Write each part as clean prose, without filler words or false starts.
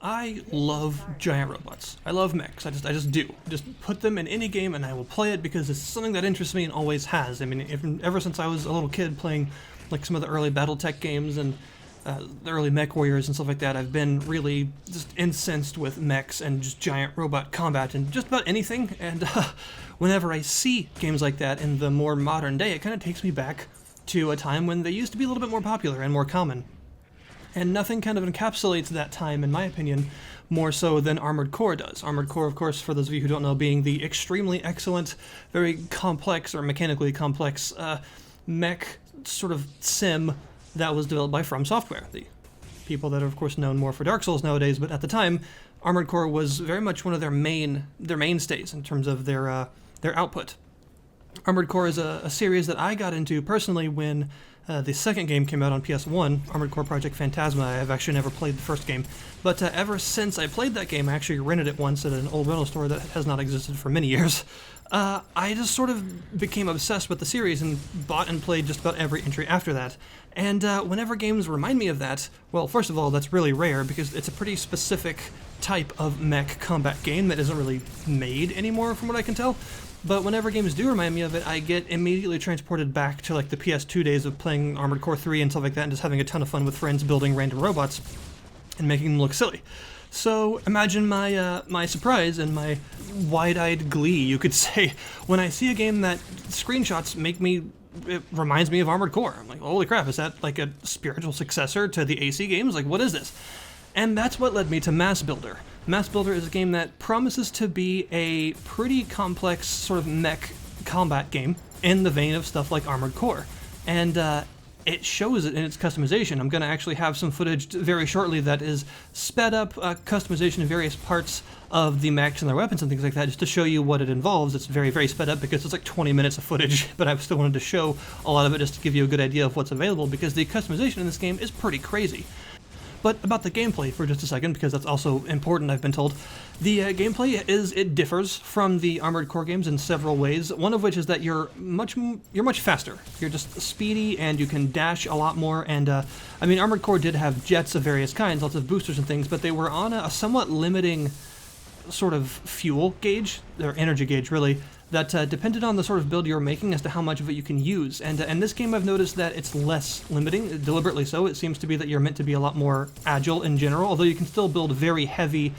I love giant robots. I love mechs. I just do. Just put them in any game and I will play it because it's something that interests me and always has. I mean, ever since I was a little kid playing like some of the early BattleTech games and the early Mech Warriors and stuff like that, I've been really just incensed with mechs and just giant robot combat and just about anything. And whenever I see games like that in the more modern day, it kind of takes me back to a time when they used to be a little bit more popular and more common. And nothing kind of encapsulates that time, in my opinion, more so than Armored Core does. Armored Core, of course, for those of you who don't know, being the extremely excellent, very complex, or mechanically complex mech sort of sim that was developed by From Software, the people that are, of course, known more for Dark Souls nowadays, but at the time, Armored Core was very much one of their mainstays in terms of their output. Armored Core is a series that I got into personally when the second game came out on PS1, Armored Core Project Phantasma. I've actually never played the first game, but ever since I played that game, I actually rented it once at an old rental store that has not existed for many years. I just sort of became obsessed with the series and bought and played just about every entry after that. And whenever games remind me of that, well, first of all, that's really rare because it's a pretty specific type of mech combat game that isn't really made anymore from what I can tell. But whenever games do remind me of it, I get immediately transported back to like the PS2 days of playing Armored Core 3 and stuff like that and just having a ton of fun with friends building random robots and making them look silly. So imagine my surprise and my wide-eyed glee, you could say, when I see a game that screenshots it reminds me of Armored Core. I'm like, holy crap, is that like a spiritual successor to the AC games? Like, what is this? And that's what led me to M.A.S.S Builder. M.A.S.S Builder is a game that promises to be a pretty complex sort of mech combat game in the vein of stuff like Armored Core. And it shows it in its customization. I'm going to actually have some footage very shortly that is sped up customization of various parts of the mechs and their weapons and things like that, just to show you what it involves. It's very, very sped up because it's like 20 minutes of footage, but I still wanted to show a lot of it just to give you a good idea of what's available, because the customization in this game is pretty crazy. But about the gameplay for just a second, because that's also important, I've been told. The gameplay it differs from the Armored Core games in several ways, one of which is that you're much faster. You're just speedy, and you can dash a lot more, and I mean, Armored Core did have jets of various kinds, lots of boosters and things, but they were on a somewhat limiting sort of fuel gauge, or energy gauge, really, that depended on the sort of build you're making as to how much of it you can use. And in this game, I've noticed that it's less limiting, deliberately so. It seems to be that you're meant to be a lot more agile in general, although you can still build very heavy,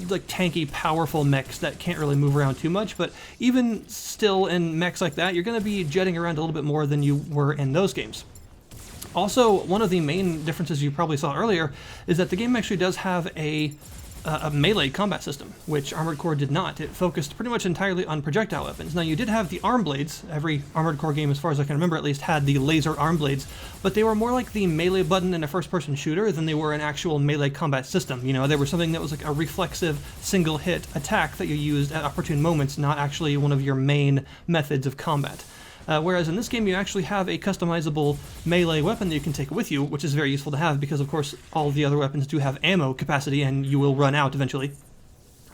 like tanky, powerful mechs that can't really move around too much. But even still in mechs like that, you're going to be jetting around a little bit more than you were in those games. Also, one of the main differences you probably saw earlier is that the game actually does have a melee combat system, which Armored Core did not. It focused pretty much entirely on projectile weapons. Now, you did have the arm blades. Every Armored Core game, as far as I can remember at least, had the laser arm blades, but they were more like the melee button in a first-person shooter than they were an actual melee combat system. You know, they were something that was like a reflexive single-hit attack that you used at opportune moments, not actually one of your main methods of combat. Whereas in this game, you actually have a customizable melee weapon that you can take with you, which is very useful to have because, of course, all the other weapons do have ammo capacity, and you will run out eventually.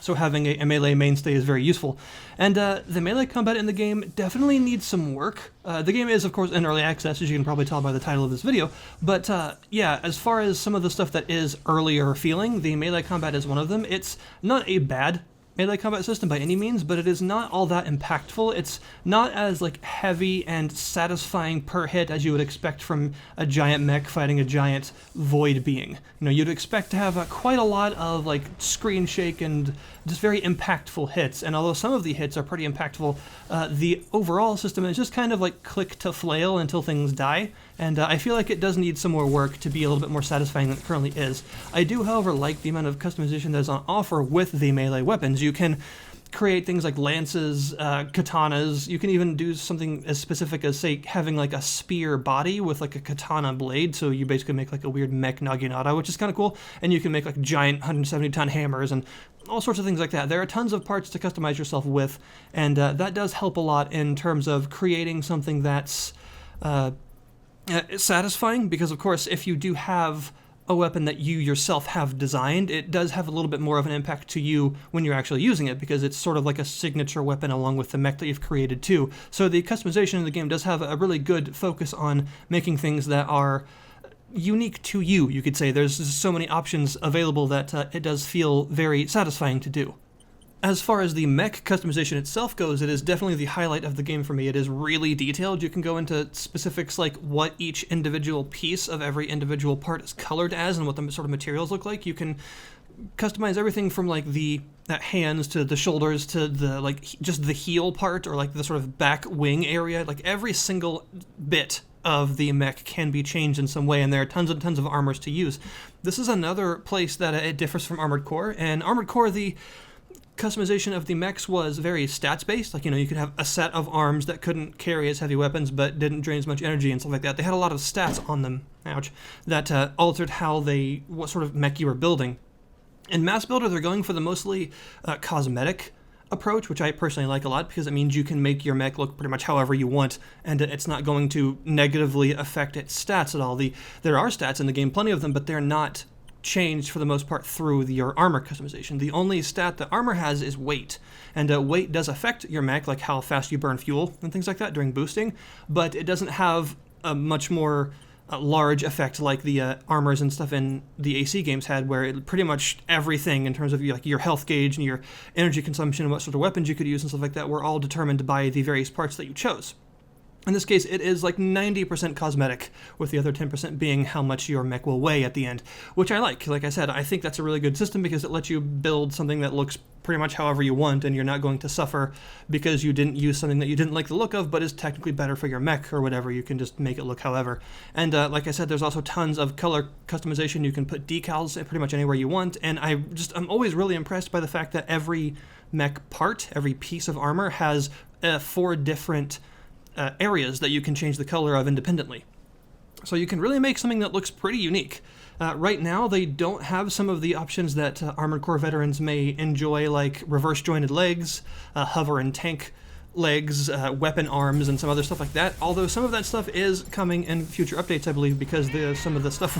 So having a melee mainstay is very useful. And the melee combat in the game definitely needs some work. The game is, of course, in early access, as you can probably tell by the title of this video. But yeah, as far as some of the stuff that is earlier feeling, the melee combat is one of them. It's not a bad melee combat system by any means, but it is not all that impactful. It's not as like heavy and satisfying per hit as you would expect from a giant mech fighting a giant void being. You know, you'd expect to have quite a lot of like screen shake and just very impactful hits, and although some of the hits are pretty impactful, the overall system is just kind of like click to flail until things die, and I feel like it does need some more work to be a little bit more satisfying than it currently is. I do, however, like the amount of customization that is on offer with the melee weapons. You can create things like lances, katanas. You can even do something as specific as, say, having like a spear body with like a katana blade, so you basically make like a weird mech naginata, which is kind of cool, and you can make like giant 170-ton hammers and all sorts of things like that. There are tons of parts to customize yourself with, and that does help a lot in terms of creating something that's satisfying, because of course if you do have a weapon that you yourself have designed, it does have a little bit more of an impact to you when you're actually using it, because it's sort of like a signature weapon along with the mech that you've created too. So the customization in the game does have a really good focus on making things that are unique to you, you could say. There's just so many options available that it does feel very satisfying to do. As far as the mech customization itself goes, it is definitely the highlight of the game for me. It is really detailed. You can go into specifics like what each individual piece of every individual part is colored as and what the sort of materials look like. You can customize everything from like the hands to the shoulders to the like just the heel part or like the sort of back wing area. Like every single bit of the mech can be changed in some way, and there are tons and tons of armors to use. This is another place that it differs from Armored Core. And Armored Core, the customization of the mechs was very stats-based. Like, you could have a set of arms that couldn't carry as heavy weapons but didn't drain as much energy and stuff like that. They had a lot of stats on them, that altered what sort of mech you were building. In Mass Builder, they're going for the mostly cosmetic approach, which I personally like a lot because it means you can make your mech look pretty much however you want, and it's not going to negatively affect its stats at all. There are stats in the game, plenty of them, but they're not changed for the most part through your armor customization. The only stat that armor has is weight, and weight does affect your mech, like how fast you burn fuel and things like that during boosting, but it doesn't have a much more large effect like the armors and stuff in the AC games had, where pretty much everything in terms of your health gauge and your energy consumption and what sort of weapons you could use and stuff like that were all determined by the various parts that you chose. In this case, it is like 90% cosmetic, with the other 10% being how much your mech will weigh at the end, which I like. Like I said, I think that's a really good system because it lets you build something that looks pretty much however you want, and you're not going to suffer because you didn't use something that you didn't like the look of but is technically better for your mech or whatever. You can just make it look however. And like I said, there's also tons of color customization. You can put decals pretty much anywhere you want, and I'm always really impressed by the fact that every mech part, every piece of armor has 4 different areas that you can change the color of independently. So you can really make something that looks pretty unique. Right now, they don't have some of the options that Armored Core veterans may enjoy, like reverse jointed legs, hover and tank legs, weapon arms, and some other stuff like that. Although some of that stuff is coming in future updates, I believe, because some of the stuff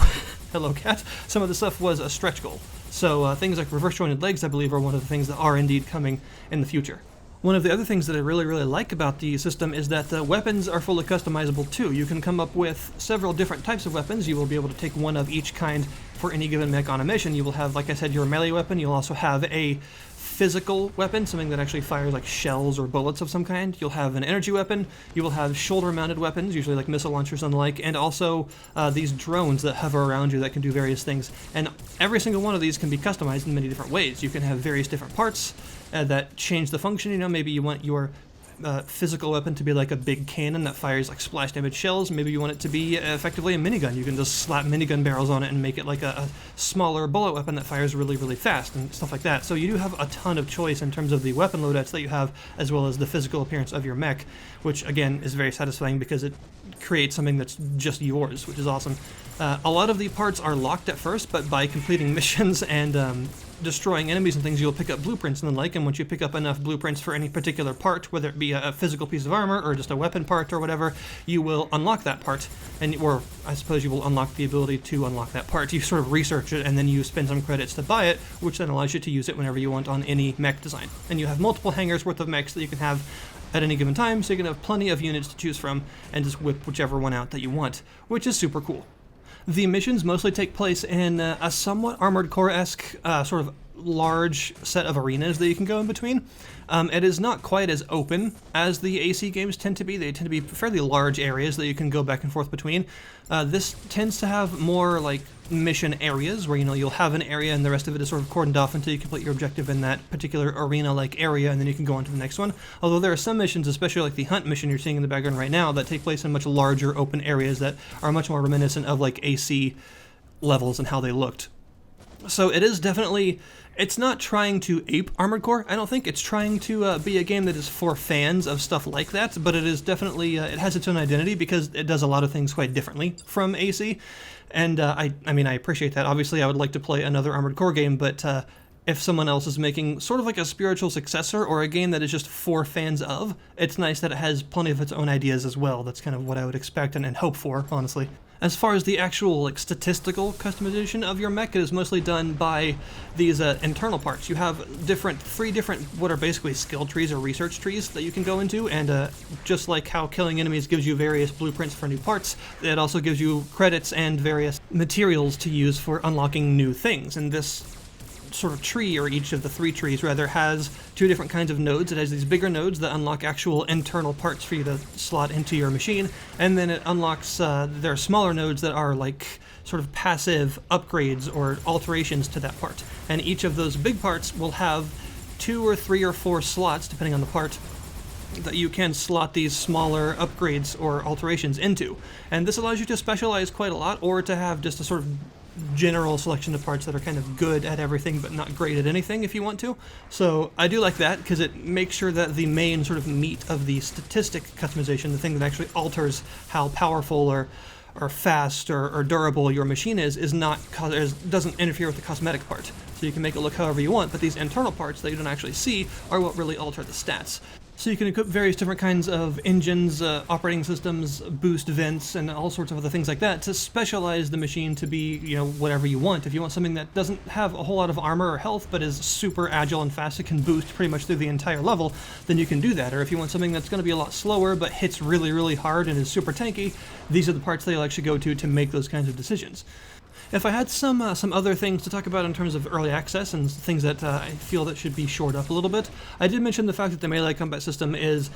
hello cat, some of the stuff was a stretch goal. So things like reverse jointed legs, I believe, are one of the things that are indeed coming in the future. One of the other things that I really, really like about the system is that the weapons are fully customizable too. You can come up with several different types of weapons. You will be able to take one of each kind for any given mech on a mission. You will have, like I said, your melee weapon. You'll also have a physical weapon, something that actually fires like shells or bullets of some kind. You'll have an energy weapon. You will have shoulder-mounted weapons, usually like missile launchers and the like, and also these drones that hover around you that can do various things. And every single one of these can be customized in many different ways. You can have various different parts that change the function. Maybe you want your physical weapon to be like a big cannon that fires like splash damage shells. Maybe you want it to be effectively a minigun. You can just slap minigun barrels on it and make it like a smaller bullet weapon that fires really, really fast and stuff like that. So you do have a ton of choice in terms of the weapon loadouts that you have, as well as the physical appearance of your mech, which again is very satisfying because it creates something that's just yours, which is awesome. A lot of the parts are locked at first, but by completing missions and destroying enemies and things, you'll pick up blueprints and the like, and once you pick up enough blueprints for any particular part, whether it be a physical piece of armor or just a weapon part or whatever, you will unlock that part, or I suppose you will unlock the ability to unlock that part. You sort of research it, and then you spend some credits to buy it, which then allows you to use it whenever you want on any mech design. And you have multiple hangars worth of mechs that you can have at any given time, so you can have plenty of units to choose from and just whip whichever one out that you want, which is super cool. The missions mostly take place in a somewhat Armored Core-esque sort of large set of arenas that you can go in between. It is not quite as open as the AC games tend to be. They tend to be fairly large areas that you can go back and forth between. This tends to have more like mission areas where you'll have an area and the rest of it is sort of cordoned off until you complete your objective in that particular arena-like area, and then you can go on to the next one. Although there are some missions, especially like the hunt mission you're seeing in the background right now, that take place in much larger open areas that are much more reminiscent of like AC levels and how they looked. So it is definitely, it's not trying to ape Armored Core, I don't think. It's trying to be a game that is for fans of stuff like that, but it is definitely, it has its own identity because it does a lot of things quite differently from AC. And I appreciate that. Obviously, I would like to play another Armored Core game, but if someone else is making sort of like a spiritual successor or a game that is just for fans of, it's nice that it has plenty of its own ideas as well. That's kind of what I would expect and hope for, honestly. As far as the actual like statistical customization of your mech, it is mostly done by these internal parts. You have three different what are basically skill trees or research trees that you can go into, and just like how killing enemies gives you various blueprints for new parts, it also gives you credits and various materials to use for unlocking new things. And this sort of tree, or each of the three trees rather, has two different kinds of nodes. It has these bigger nodes that unlock actual internal parts for you to slot into your machine, and then it unlocks there are smaller nodes that are like sort of passive upgrades or alterations to that part. And each of those big parts will have 2 or 3 or 4 slots, depending on the part, that you can slot these smaller upgrades or alterations into. And this allows you to specialize quite a lot, or to have just a sort of general selection of parts that are kind of good at everything but not great at anything if you want to. So I do like that because it makes sure that the main sort of meat of the statistic customization, the thing that actually alters how powerful or fast or durable your machine is not doesn't interfere with the cosmetic part. So you can make it look however you want, but these internal parts that you don't actually see are what really alter the stats. So you can equip various different kinds of engines, operating systems, boost vents, and all sorts of other things like that to specialize the machine to be, you know, whatever you want. If you want something that doesn't have a whole lot of armor or health but is super agile and fast, it can boost pretty much through the entire level, then you can do that. Or if you want something that's going to be a lot slower but hits really, really hard and is super tanky, these are the parts that you'll actually go to make those kinds of decisions. If I had some other things to talk about in terms of early access and things that I feel that should be shored up a little bit, I did mention the fact that the melee combat system is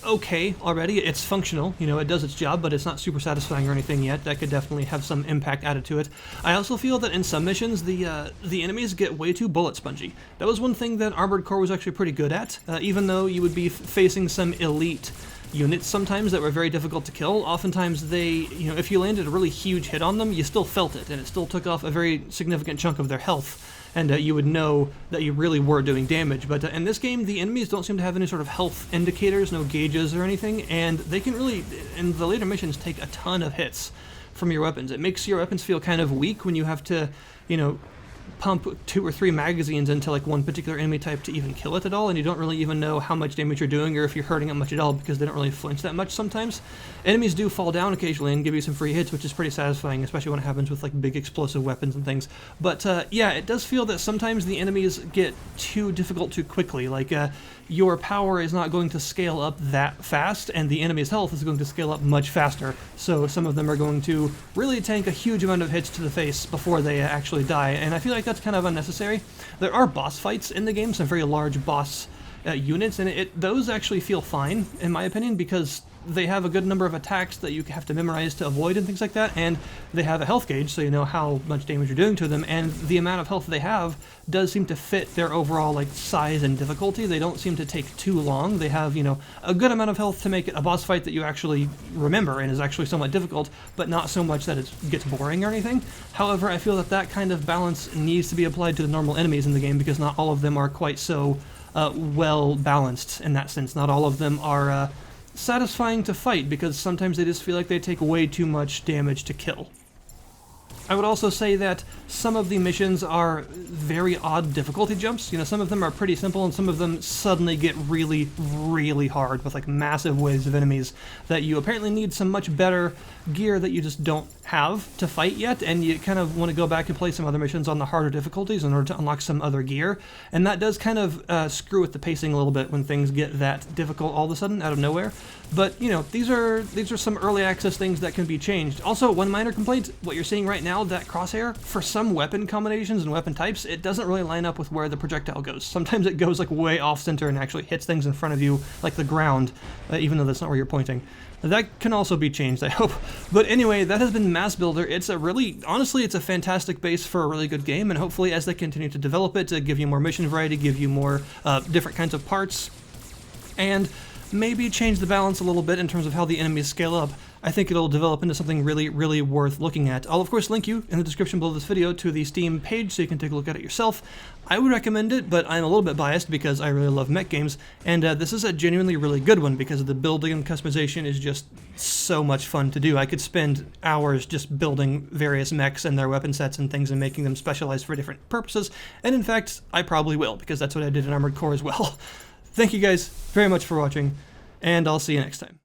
okay already. It's functional, you know, it does its job, but it's not super satisfying or anything yet. That could definitely have some impact added to it. I also feel that in some missions, the enemies get way too bullet spongy. That was one thing that Armored Core was actually pretty good at, even though you would be facing some elite units sometimes that were very difficult to kill. Oftentimes they, you know, if you landed a really huge hit on them, you still felt it, and it still took off a very significant chunk of their health, and you would know that you really were doing damage. But in this game, the enemies don't seem to have any sort of health indicators, no gauges or anything, and they can really, in the later missions, take a ton of hits from your weapons. It makes your weapons feel kind of weak when you have to, you know, pump 2 or 3 magazines into like one particular enemy type to even kill it at all, and you don't really even know how much damage you're doing or if you're hurting it much at all because they don't really flinch that much sometimes. Enemies do fall down occasionally and give you some free hits, which is pretty satisfying, especially when it happens with like big explosive weapons and things. But yeah, it does feel that sometimes the enemies get too difficult too quickly. Like your power is not going to scale up that fast, and the enemy's health is going to scale up much faster. So some of them are going to really tank a huge amount of hits to the face before they actually die, and I feel like that's kind of unnecessary. There are boss fights in the game, some very large boss units, and those actually feel fine, in my opinion, because they have a good number of attacks that you have to memorize to avoid and things like that, and they have a health gauge so you know how much damage you're doing to them, and the amount of health they have does seem to fit their overall like size and difficulty. They don't seem to take too long. They have, you know, a good amount of health to make it a boss fight that you actually remember and is actually somewhat difficult, but not so much that it gets boring or anything. However, I feel that that kind of balance needs to be applied to the normal enemies in the game because not all of them are quite so well balanced in that sense. Not all of them are satisfying to fight because sometimes they just feel like they take way too much damage to kill. I would also say that some of the missions are very odd difficulty jumps. You know, some of them are pretty simple and some of them suddenly get really, really hard with like massive waves of enemies that you apparently need some much better gear that you just don't have to fight yet, and you kind of want to go back and play some other missions on the harder difficulties in order to unlock some other gear, and that does kind of screw with the pacing a little bit when things get that difficult all of a sudden out of nowhere. But, you know, these are some early access things that can be changed. Also, one minor complaint, what you're seeing right now, that crosshair, for some weapon combinations and weapon types, it doesn't really line up with where the projectile goes. Sometimes it goes like way off center and actually hits things in front of you, like the ground, even though that's not where you're pointing. That can also be changed, I hope. But anyway, that has been M.A.S.S Builder. It's a really, honestly, it's a fantastic base for a really good game, and hopefully as they continue to develop it, to give you more mission variety, give you more different kinds of parts, and maybe change the balance a little bit in terms of how the enemies scale up, I think it'll develop into something really, really worth looking at. I'll of course link you in the description below this video to the Steam page so you can take a look at it yourself. I would recommend it, but I'm a little bit biased because I really love mech games, and this is a genuinely really good one because the building and customization is just so much fun to do. I could spend hours just building various mechs and their weapon sets and things and making them specialized for different purposes, and in fact, I probably will because that's what I did in Armored Core as well. Thank you guys very much for watching, and I'll see you next time.